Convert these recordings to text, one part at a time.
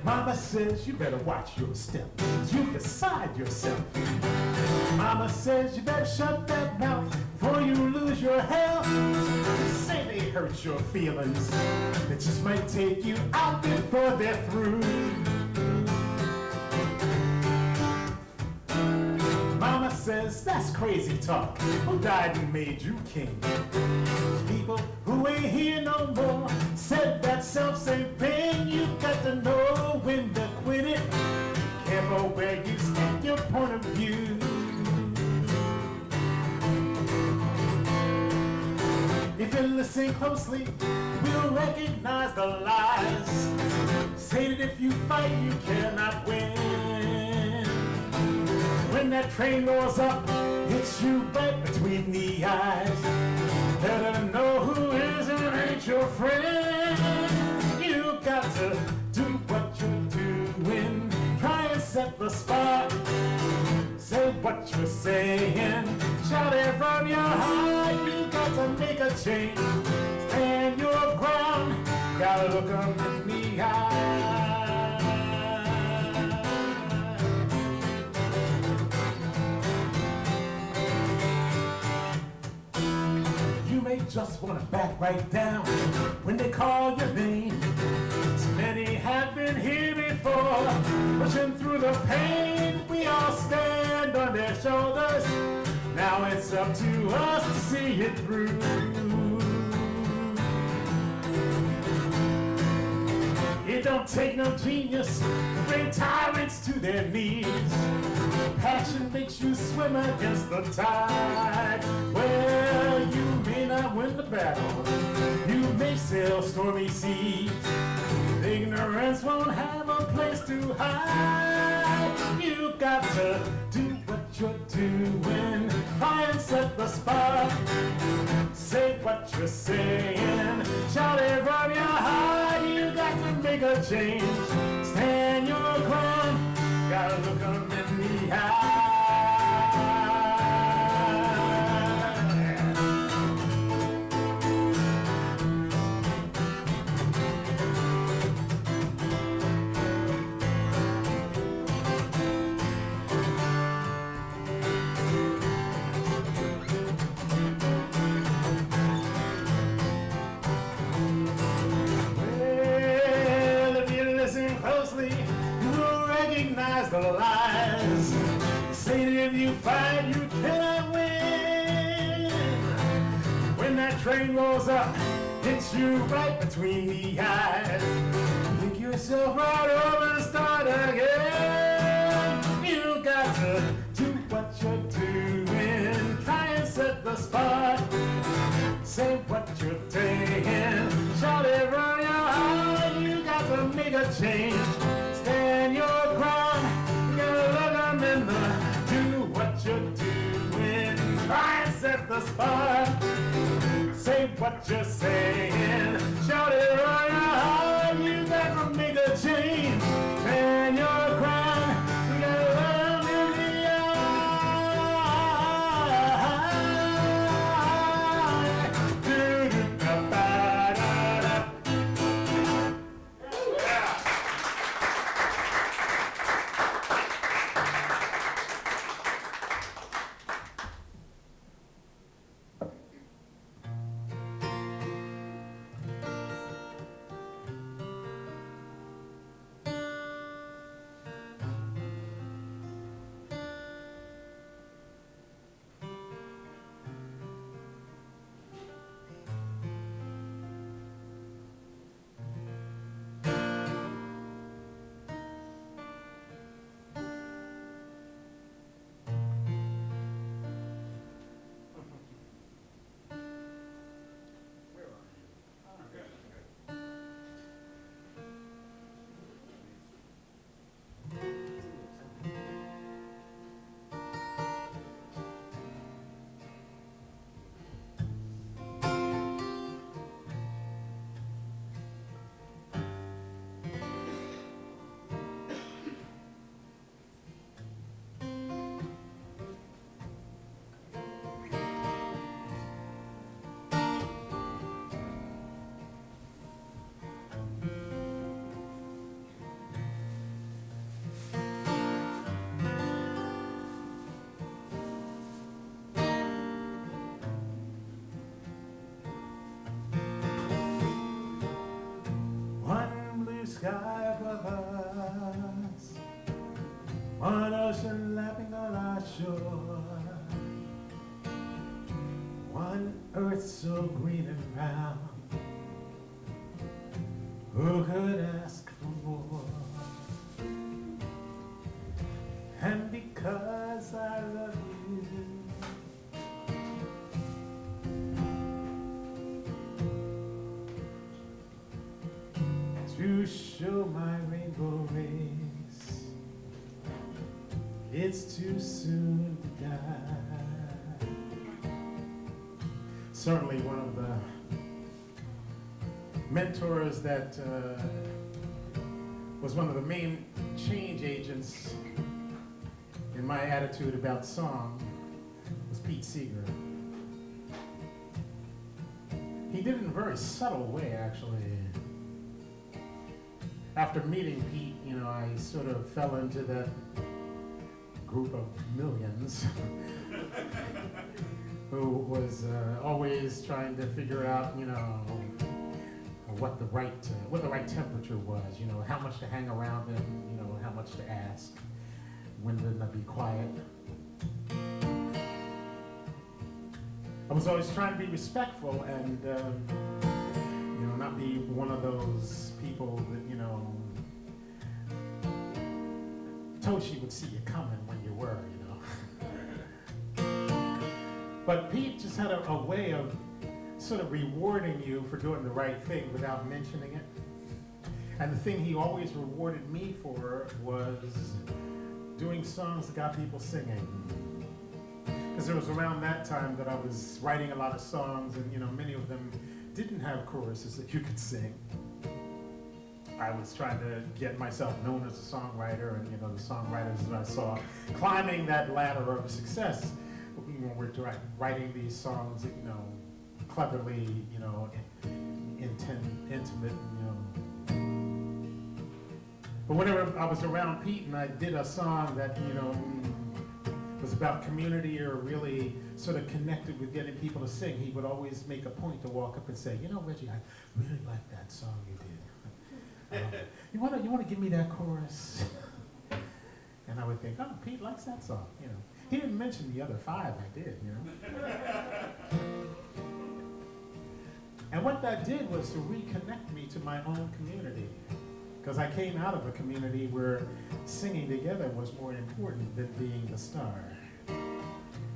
Mama says you better watch your step. You decide yourself. Mama says you better shut that mouth before you lose your health. Say they hurt your feelings. They just might take you out before they're through. Mama says that's crazy talk. Who died and made you king? People who ain't here no more said that self-same thing. You got to know when to quit it. Careful where you stick your point of view. If you listen closely, we'll recognize the lies. Say that if you fight, you cannot win. When that train roars up, hits you right between the eyes. Better know who is and ain't your friend. You got to do what you're doing. Try and set the spot. Say what you're saying. Shout it from your heart. You got to make a change. Stand your ground. Gotta look 'em in the eye. You may just want to back right down when they call your name. So many have been here before, pushing through the pain. We all stand on their shoulders. Now it's up to us to see it through. It don't take no genius to bring tyrants to their knees. Passion makes you swim against the tide. Well, you may not win the battle. You may sail stormy seas. Ignorance won't have a place to hide. You got to do what you're doing. Try and set the spot. Say what you're saying. Shout it from your heart. You got to make a change. Stand your ground. Gotta look 'em in the eye. Closely, you will recognize the lies. Say that if you fight, you cannot win. When that train rolls up, hits you right between the eyes. Pick yourself right up and start again. You got to do what you're doing. Try and set the spot. Say what you're saying. Shout it from your heart. You got to make a change. Stand your ground. You gotta look 'em in the. Do what you're doing. Try and set the spot. Say what you're saying. Shout it from your heart. You got to make a change. Stand your ground. You gotta look 'em in the eye. Do-do-da-ba-da-da. blue sky above us, one ocean lapping on our shore, one earth so green and round. Who could ask for more? And because I love you, to show my rainbow race, it's too soon to die. Certainly one of the mentors that was one of the main change agents in my attitude about song was Pete Seeger. He did it in a very subtle way, actually. After meeting Pete, you know, I sort of fell into that group of millions who was always trying to figure out, you know, what the right temperature was, you know, how much to hang around in, you know, how much to ask, when to be quiet. I was always trying to be respectful and, you know, not be one of those people that, you know, told she would see you coming when you were, you know. But Pete just had a way of sort of rewarding you for doing the right thing without mentioning it. And the thing he always rewarded me for was doing songs that got people singing. Because it was around that time that I was writing a lot of songs, and you know, many of them didn't have choruses that you could sing. I was trying to get myself known as a songwriter, and you know, the songwriters that I saw climbing that ladder of success, you know, were writing these songs that, you know, cleverly, you know, intimate, you know. But whenever I was around Pete and I did a song that, you know, was about community or really sort of connected with getting people to sing, he would always make a point to walk up and say, you know, Reggie, I really like that song you did. You want to give me that chorus? And I would think, oh, Pete likes that song, you know. He didn't mention the other 5 I did, you know. And what that did was to reconnect me to my own community. Because I came out of a community where singing together was more important than being the star.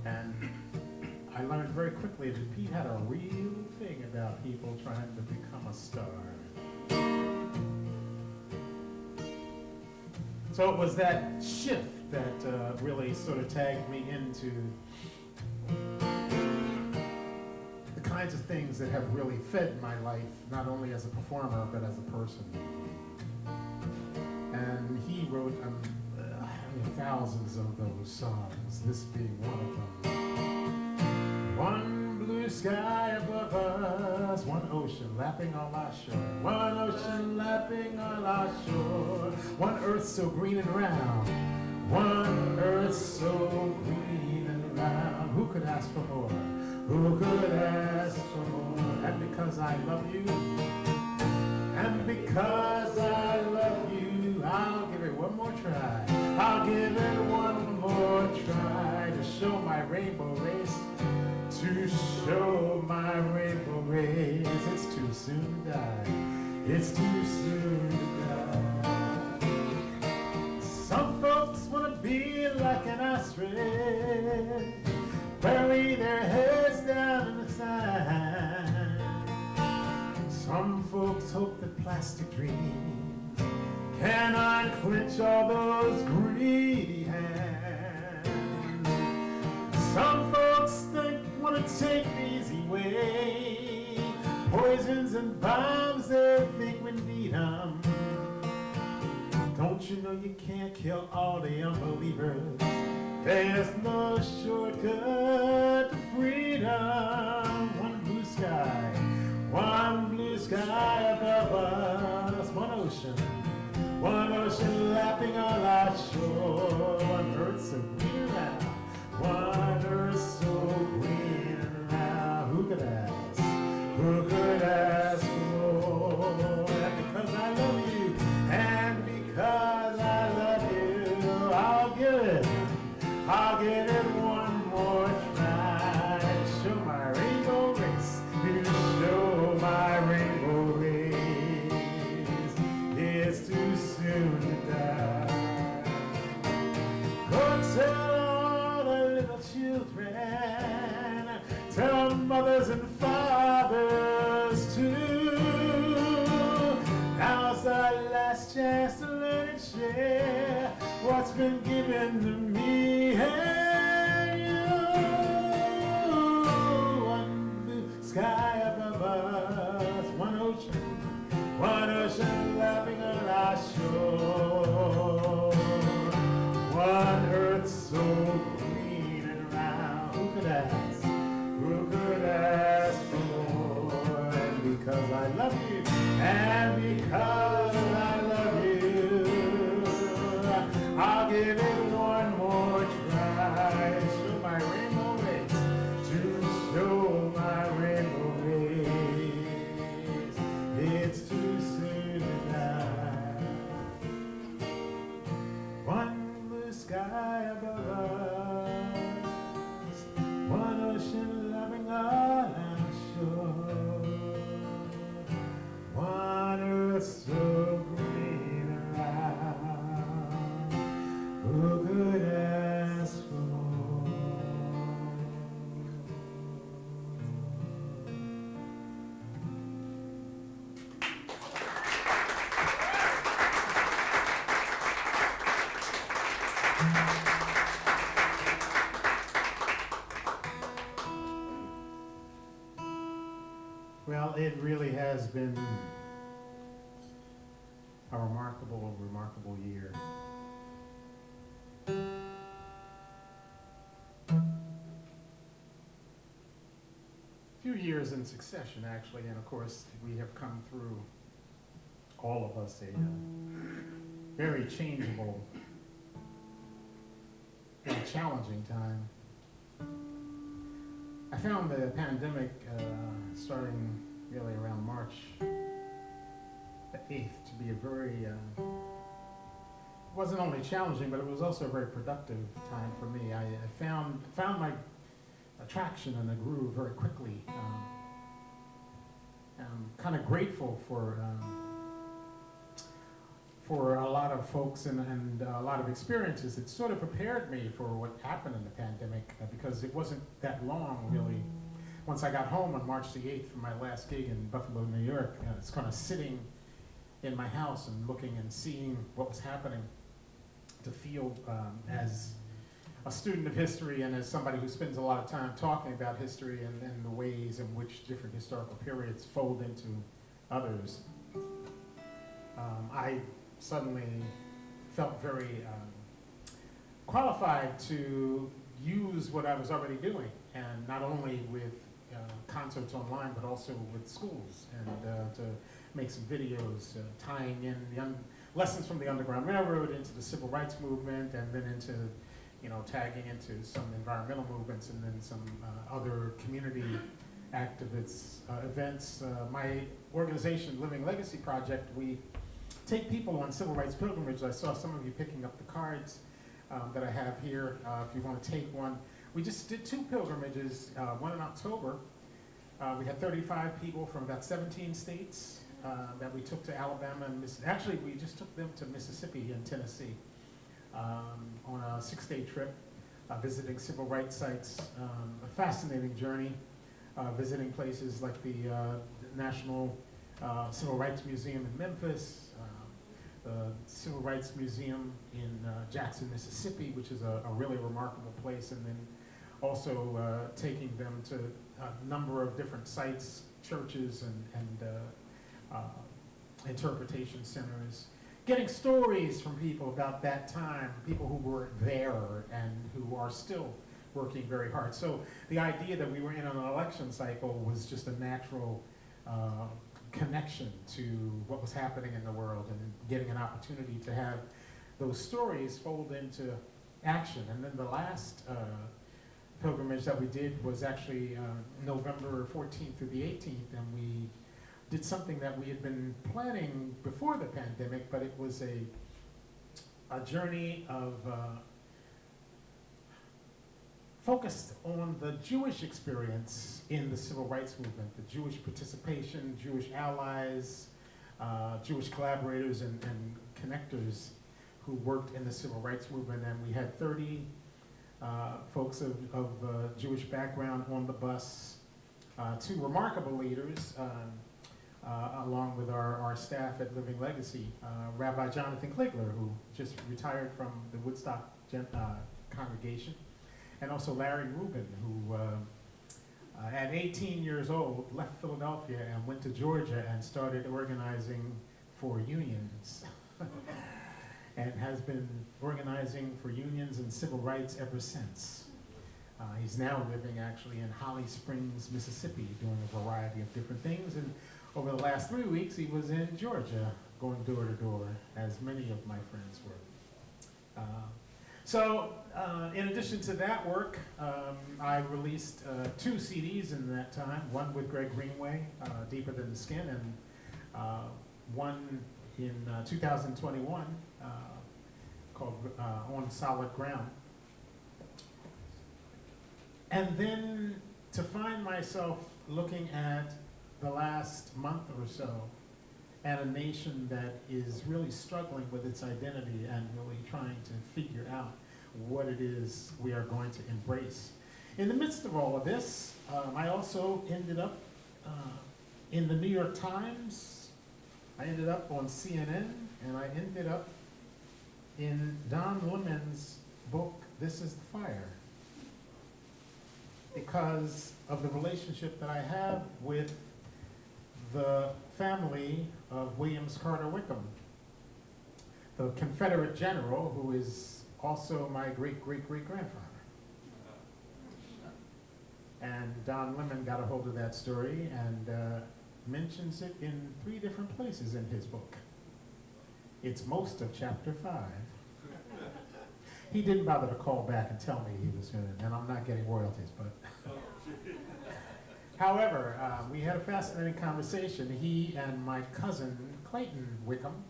And I learned very quickly that Pete had a real thing about people trying to become a star. So it was that shift that really sort of tagged me into the kinds of things that have really fed my life, not only as a performer, but as a person. And he wrote thousands of those songs, this being one of them. One blue sky above us, one ocean lapping on our shore, one ocean lapping on our shore, one earth so green and round, one earth so green and round. Who could ask for more? Who could ask for more? And because I love you, and because I love you, I'll give it one more try. I'll give it one more try to show my rainbow race, to show my rainbow race. It's too soon to die. It's too soon to die. Some folks want to be like an ostrich, bury their heads down in the sand. Some folks hope that plastic dreams cannot clench all those greedy hands. Some folks want to take the easy way, poisons and bombs they think we need them. Don't you know you can't kill all the unbelievers? There's no shortcut to freedom. One blue sky, one blue sky above us, one ocean lapping on our shore, one earth so green and round, one earth so green and round. Who could ask? Who could ask for more? And because I love you, what's been given to me. Hey, you, one blue sky above us, one ocean lapping on our shore, one earth so green and round. Who could ask? Who could ask for more? And because I love you, and because I love you, I'll give it one more try. Show my rainbow rays, to show my rainbow rays. It's too soon to die. One blue sky above us, one ocean loving on our shore, one earth so green around. Who could ask for more? Well, it really has been a remarkable, remarkable year. A few years in succession, actually, and of course, we have come through, all of us, a very changeable, very challenging time. I found the pandemic starting really around March the 8th to be a very, it wasn't only challenging, but it was also a very productive time for me. I found my attraction and a groove very quickly. I'm kind of grateful for a lot of folks and a lot of experiences that sort of prepared me for what happened in the pandemic, because it wasn't that long, really. Once I got home on March the 8th from my last gig in Buffalo, New York, I was kind of sitting in my house and looking and seeing what was happening, to feel as a student of history and as somebody who spends a lot of time talking about history and the ways in which different historical periods fold into others. I suddenly felt very qualified to use what I was already doing, and not only with concerts online, but also with schools, and to make some videos tying in the lessons from the Underground Railroad into the Civil Rights Movement, and then into, tagging into some environmental movements, and then some other community activists, events. My organization, Living Legacy Project, we take people on civil rights pilgrimage. I saw some of you picking up the cards that I have here, if you want to take one. We just did 2 pilgrimages, one in October. We had 35 people from about 17 states that we took to Alabama and actually we just took them to Mississippi and Tennessee on a 6-day trip, visiting civil rights sites. A fascinating journey, visiting places like the National Civil Rights Museum in Memphis, the Civil Rights Museum in Jackson, Mississippi, which is a really remarkable place, and then also taking them to a number of different sites, churches, and interpretation centers, getting stories from people about that time, people who were there and who are still working very hard. So the idea that we were in an election cycle was just a natural connection to what was happening in the world, and getting an opportunity to have those stories fold into action. And then the last pilgrimage that we did was actually November 14th through the 18th, and we did something that we had been planning before the pandemic, but it was a journey of focused on the Jewish experience in the civil rights movement, the Jewish participation, Jewish allies, Jewish collaborators and connectors who worked in the civil rights movement. And we had 30 folks of Jewish background on the bus, 2 remarkable leaders, along with our staff at Living Legacy, Rabbi Jonathan Kligler, who just retired from the Woodstock congregation, and also Larry Rubin, who at 18 years old left Philadelphia and went to Georgia and started organizing for unions. And has been organizing for unions and civil rights ever since. He's now living actually in Holly Springs, Mississippi, doing a variety of different things. And over the last 3 weeks, he was in Georgia, going door to door, as many of my friends were. So in addition to that work, I released 2 CDs in that time, one with Greg Greenway, Deeper Than the Skin, and one in 2021 called On Solid Ground. And then to find myself looking at the last month or so at a nation that is really struggling with its identity and really trying to figure out what it is we are going to embrace. In the midst of all of this, I also ended up in the New York Times, I ended up on CNN, and I ended up in Don Lemon's book, This Is the Fire, because of the relationship that I have with the family of Williams Carter Wickham, the Confederate general who is also my great-great-great-grandfather. And Don Lemon got a hold of that story and mentions it in 3 different places in his book. It's most of chapter 5. He didn't bother to call back and tell me he was going to, and I'm not getting royalties, but. However, we had a fascinating conversation. He and my cousin, Clayton Wickham.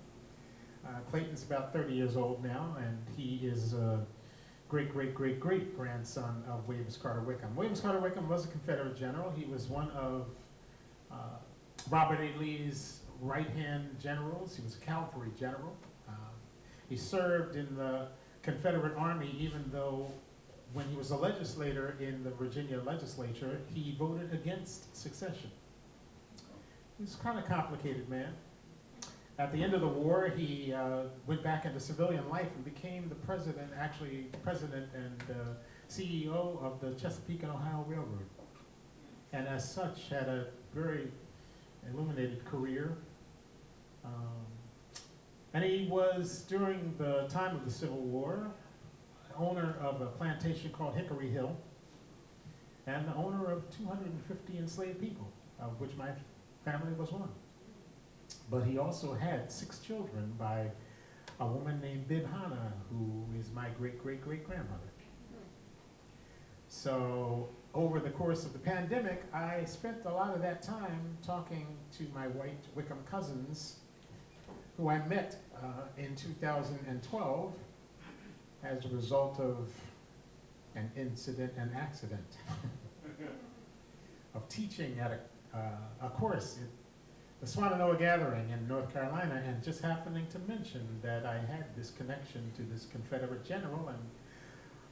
Clayton's about 30 years old now, and he is a great-great-great-great-grandson of Williams Carter Wickham. Williams Carter Wickham was a Confederate general. He was one of Robert A. Lee's right-hand generals. He was a cavalry general. He served in the Confederate Army, even though when he was a legislator in the Virginia legislature, he voted against secession. He was a kind of complicated man. At the end of the war, he went back into civilian life and became the president, actually president and CEO of the Chesapeake and Ohio Railroad. And as such, had a very illuminated career. And he was, during the time of the Civil War, owner of a plantation called Hickory Hill, and the owner of 250 enslaved people, of which my family was one. But he also had 6 children by a woman named Bib Hanna, who is my great-great-great-grandmother. So over the course of the pandemic, I spent a lot of that time talking to my white Wickham cousins, who I met in 2012 as a result of an incident, an accident, of teaching at a course at the Swannanoa Gathering in North Carolina, and just happening to mention that I had this connection to this Confederate general, and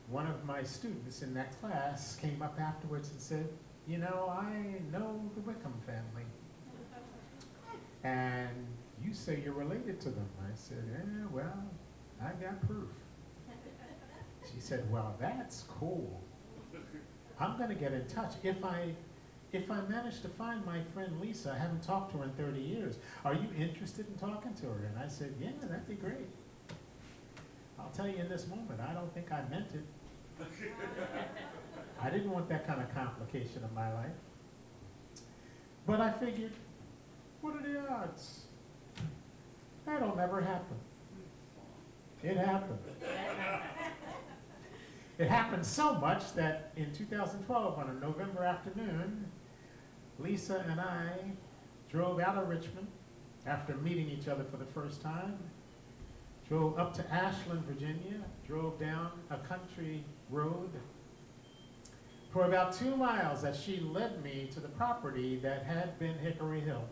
one of my students in that class came up afterwards and said, you know, I know the Wickham family. And you say you're related to them. I said, yeah, well, I got proof. She said, well, that's cool. I'm going to get in touch. If I manage to find my friend Lisa, I haven't talked to her in 30 years, are you interested in talking to her? And I said, yeah, that'd be great. I'll tell you in this moment, I don't think I meant it. I didn't want that kind of complication in my life. But I figured, what are the odds? That'll never happen. It happened. It happened so much that in 2012, on a November afternoon, Lisa and I drove out of Richmond after meeting each other for the first time, drove up to Ashland, Virginia, drove down a country road for about 2 miles as she led me to the property that had been Hickory Hill.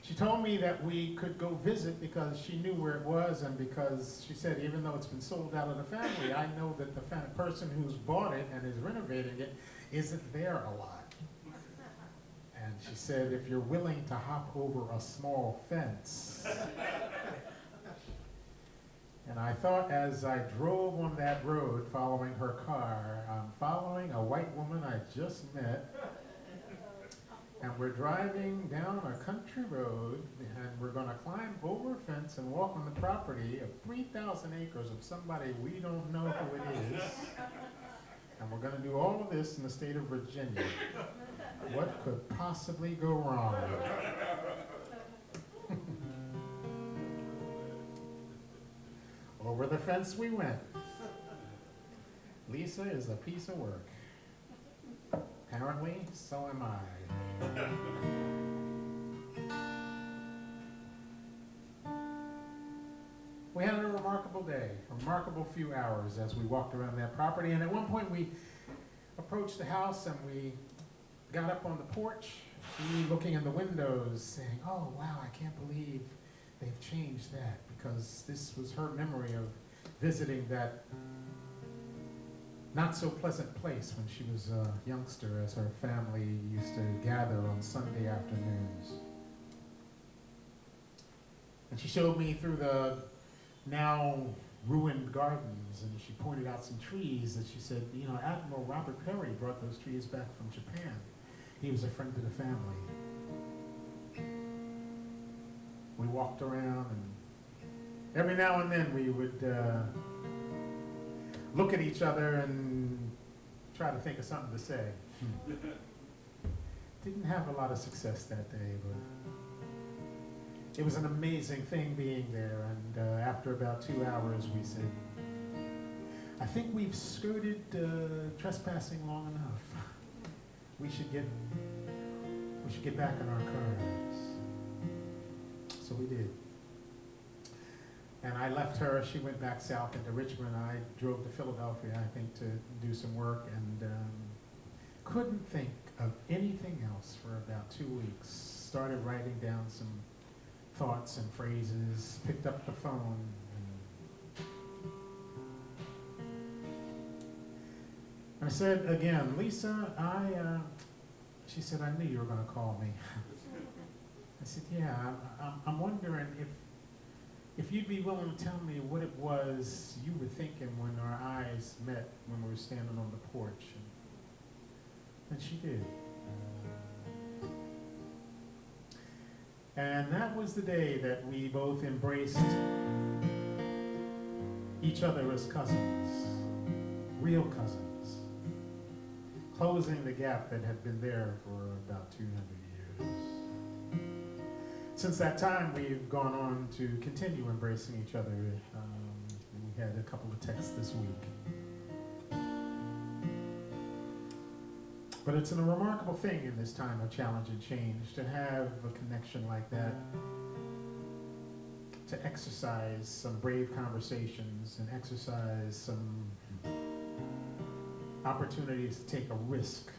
She told me that we could go visit because she knew where it was, and because she said, even though it's been sold out of the family, I know that the person who's bought it and is renovating it isn't there a lot. And She said, if you're willing to hop over a small fence. And I thought as I drove on that road following her car, I'm following a white woman I just met. And we're driving down a country road, and we're going to climb over a fence and walk on the property of 3,000 acres of somebody we don't know who it is. And we're going to do all of this in the state of Virginia. What could possibly go wrong? Over the fence we went. Lisa is a piece of work. Apparently, so am I. We had a remarkable day, a remarkable few hours as we walked around that property. And at one point we approached the house and we got up on the porch, she looking in the windows saying, oh wow, I can't believe they've changed that, because this was her memory of visiting that not so pleasant place when she was a youngster, as her family used to gather on Sunday afternoons. And she showed me through the now ruined gardens, and she pointed out some trees that she said, you know, Admiral Robert Perry brought those trees back from Japan. He was a friend of the family. We walked around, and every now and then we would look at each other and try to think of something to say. Didn't have a lot of success that day, but it was an amazing thing being there. And after about 2 hours, we said, I think we've skirted trespassing long enough. We should get back in our cars. So we did. And I left her. She went back south into Richmond. I drove to Philadelphia, I think, to do some work, and couldn't think of anything else for about 2 weeks. Started writing down some thoughts and phrases, picked up the phone, and I said again, Lisa, she said, I knew you were going to call me. I said, yeah, I'm wondering if you'd be willing to tell me what it was you were thinking when our eyes met when we were standing on the porch. And she did. And that was the day that we both embraced each other as cousins, real cousins, closing the gap that had been there for about 200 years. Since that time, we've gone on to continue embracing each other. We had a couple of texts this week. But it's a remarkable thing in this time of challenge and change to have a connection like that, to exercise some brave conversations and exercise some opportunities to take a risk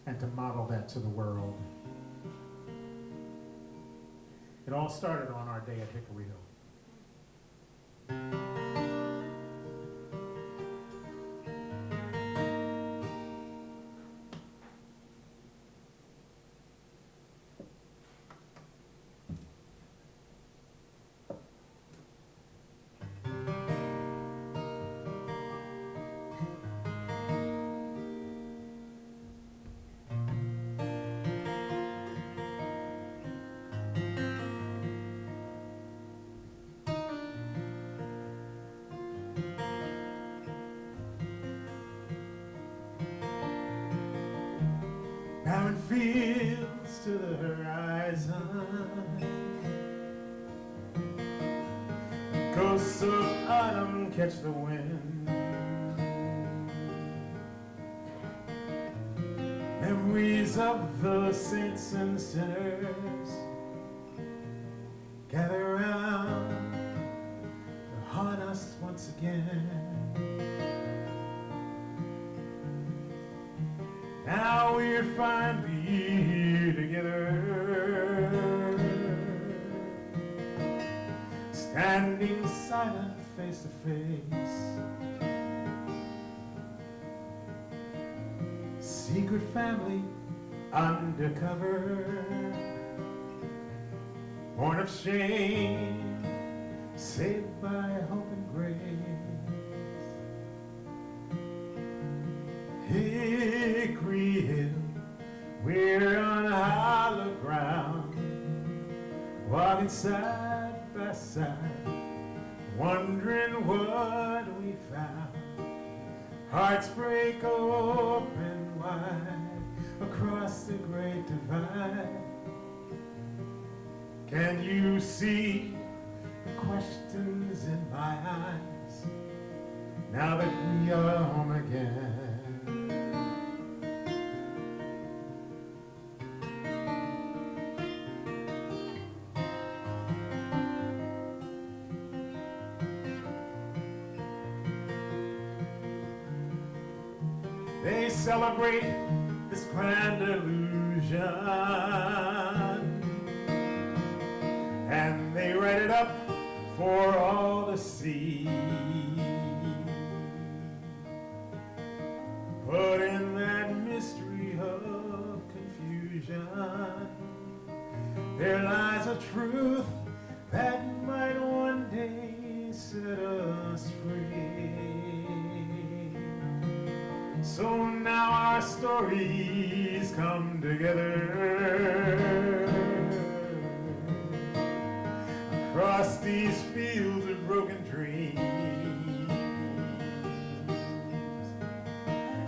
and to model that to the world. It all started on our day at Hickory Hill. Barren fields to the horizon, ghosts of autumn catch the wind, memories of the saints and sinners gather round to haunt us once again. Now we're finally together, standing silent face to face. Secret family undercover, born of shame, saved by hope and grace. Hickory Hill, we're on hollow ground, walking side by side, wondering what we found. Hearts break open wide across the great divide. Can you see the questions in my eyes now that we are home again? They celebrate this grand illusion, and they write it up for all to see. But in that mystery of confusion, there lies a truth that might one day set us free. So now our stories come together across these fields of broken dreams,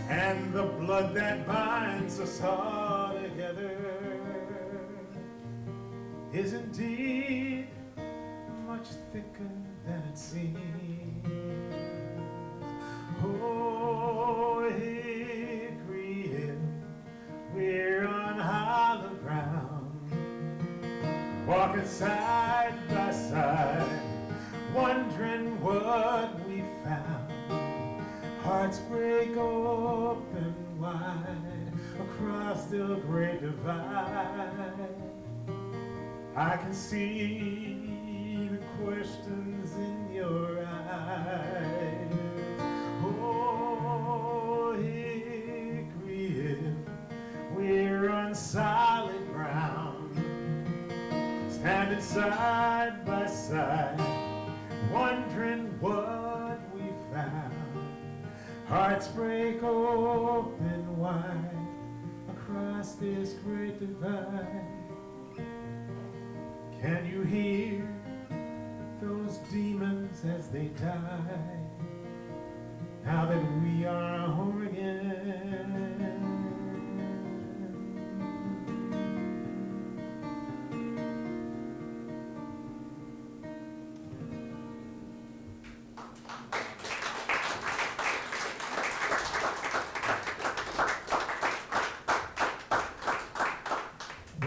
and the blood that binds us all together is indeed much thicker than it seems. Oh, Hickory Hill, we're on hollow ground, walking side by side, wondering what we found. Hearts break open wide across the great divide. I can see the questions in your eyes. Oh, Hickory Hill, we're on solid ground, standing side by side, wondering what we found. Hearts break open wide across this great divide. Can you hear those demons as they die, now that we are home again?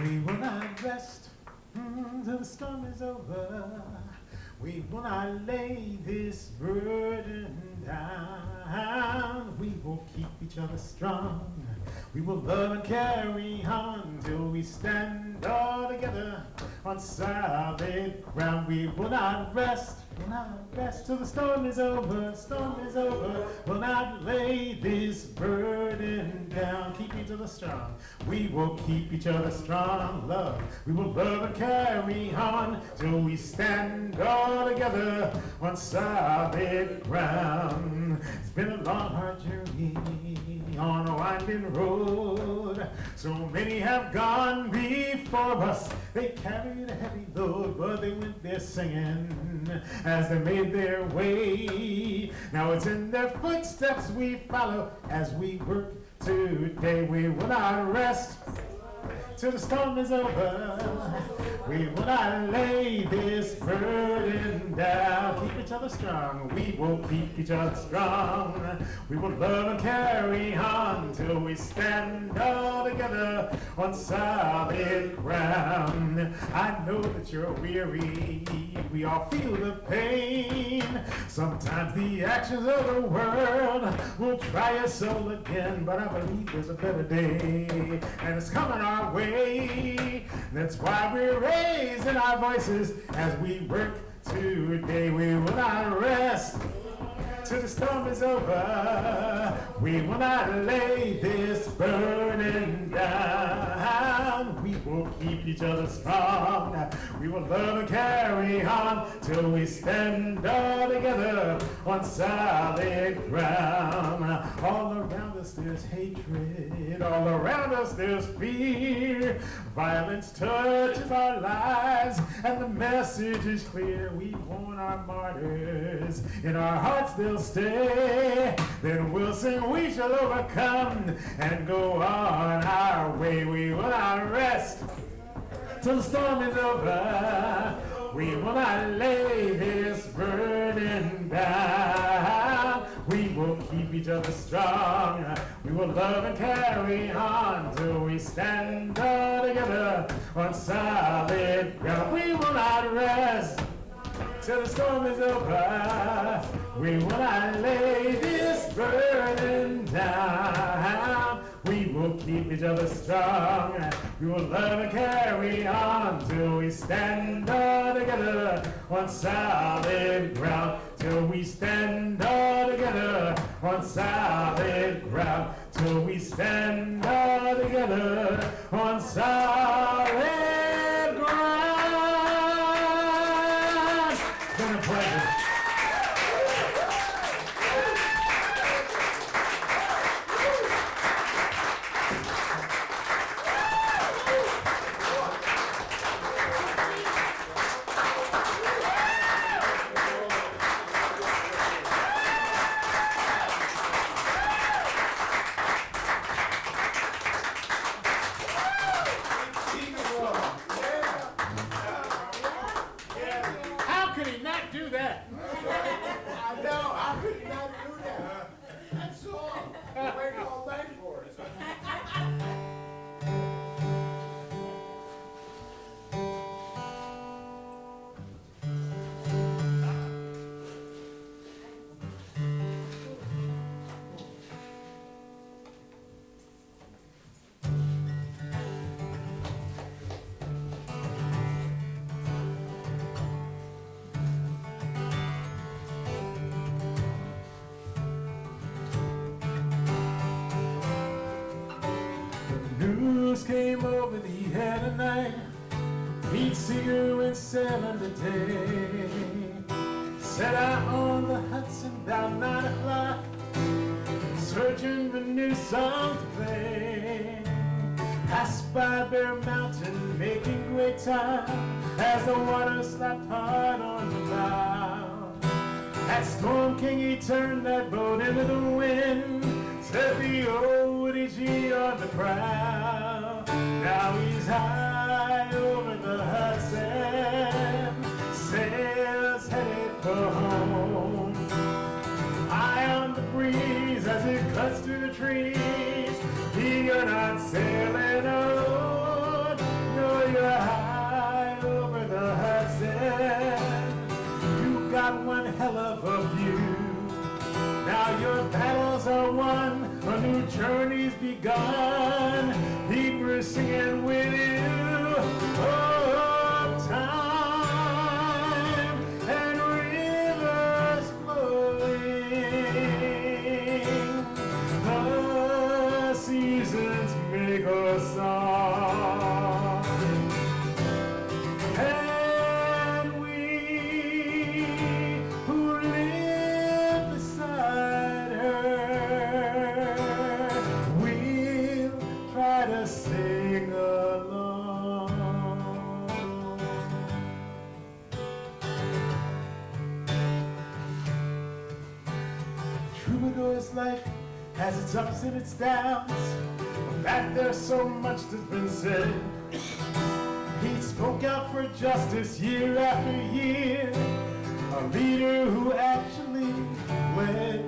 We will not rest till the storm is over. We will not lay this burden down. We will keep each other strong. We will love and carry on till we stand all together on solid ground. We will not rest till the storm is over. Storm is over. We'll not lay this burden down. Keep each other strong. We will keep each other strong. Love. We will love and carry on till we stand all together on solid ground. It's been a long, hard journey on a winding road. So many have gone before us. They carried a heavy load, but they went there singing as they made their way. Now it's in their footsteps we follow as we work today. We will not rest till the storm is over. We will not lay this burden down. Keep each other strong. We will keep each other strong. We will love and carry on till we stand all together on solid ground. I know that you're weary. We all feel the pain. Sometimes the actions of the world will try us all again, but I believe there's a better day, and it's coming our way. That's why we're raising our voices as we work today. We will not rest till the storm is over. We will not lay this burden down. We will keep each other strong. We will love and carry on till we stand all together on solid ground. All around us there's hatred. All around us there's fear. Violence touches our lives, and the message is clear. We've borne our martyrs. In our hearts they'll stay. Then we'll sing, we shall overcome, and go on our way. We will not rest till the storm is over. We will not lay this burden down. We will keep each other strong. We will love and carry on till we stand all together on solid ground. We will not rest till the storm is over. We will not lay this burden down. We will keep each other strong. We will love and carry on till we stand all together on solid ground. Till we stand all together on solid ground. Till we stand all together on solid ground. It's been a pleasure. News came over the air tonight. Pete Seeger went sailing today. Set out on the Hudson about 9 o'clock, searching for new songs to play. Passed by Bear Mountain, making great time as the water slapped hard on the bow. At Storm King he turned that boat into the wind, set the old G on the prow. Now he's high over the Hudson, sails headed for home. High on the breeze as it cuts through the trees, you're not sailing alone. No, you're high over the Hudson. You got one hell of a view. Now your battles are won, a new journey's begun. People are singing with you. Oh, time and rivers flowing. The seasons make a song. And we who live beside her will try to sing along. Troubadour's life has its ups and its downs. Of that there's so much that's been said. He spoke out for justice year after year, a leader who actually led.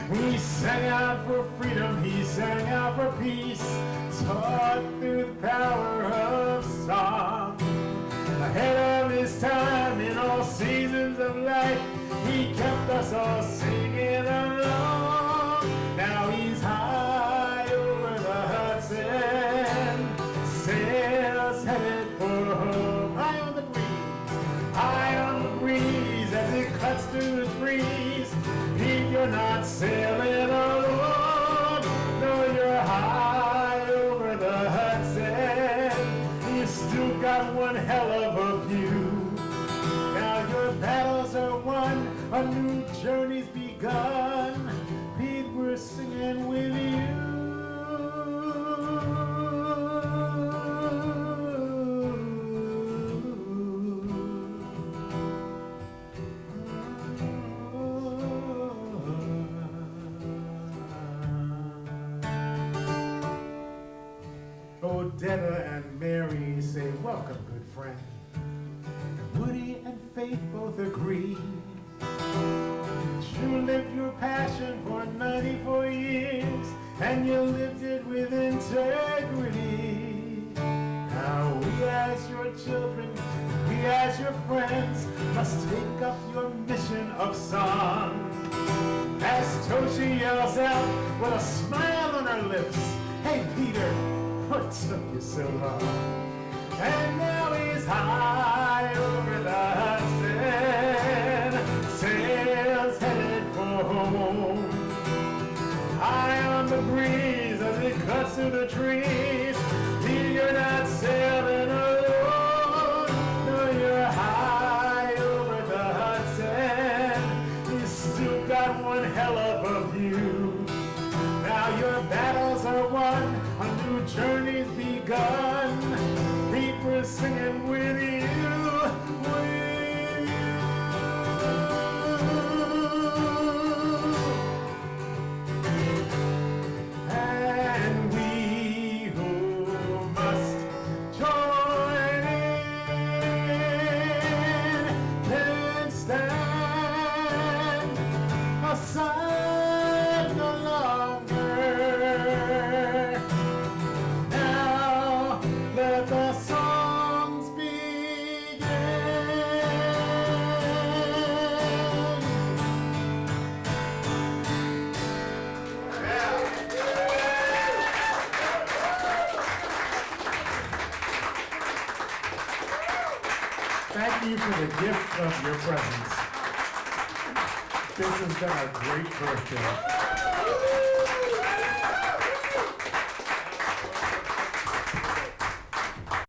When he sang out for freedom, he sang out for peace, taught through the power of song. Ahead of his time in all seasons of life, he kept us all singing along. Now he's high over the Hudson, sails headed for home. High on the breeze as it cuts through the trees. Keep your you're not sailing alone. No, you're high over the Hudson. You still got one hell of a view. Now your battles are won, a new journey's begun. Pete, we're singing with you. Odetta and Mary say, welcome, good friend. Woody and Faith both agree. You lived your passion for 94 years, and you lived it with integrity. Now we as your children, we as your friends, must take up your mission of song. As Toshi yells out with a smile on her lips, hey Peter, what took you so long? And now he's high over the Hudson, sails headed for home. High on the breeze as it cuts through the trees, you're not sailing alone. No, you're high over the Hudson. You still got one hell of a view. Now your battles are won, a new journey's begun. People singing with you, with you. And we who must join in can stand aside no longer. Now let the songs begin. Thank you for the gift of your presence. This has been a great birthday.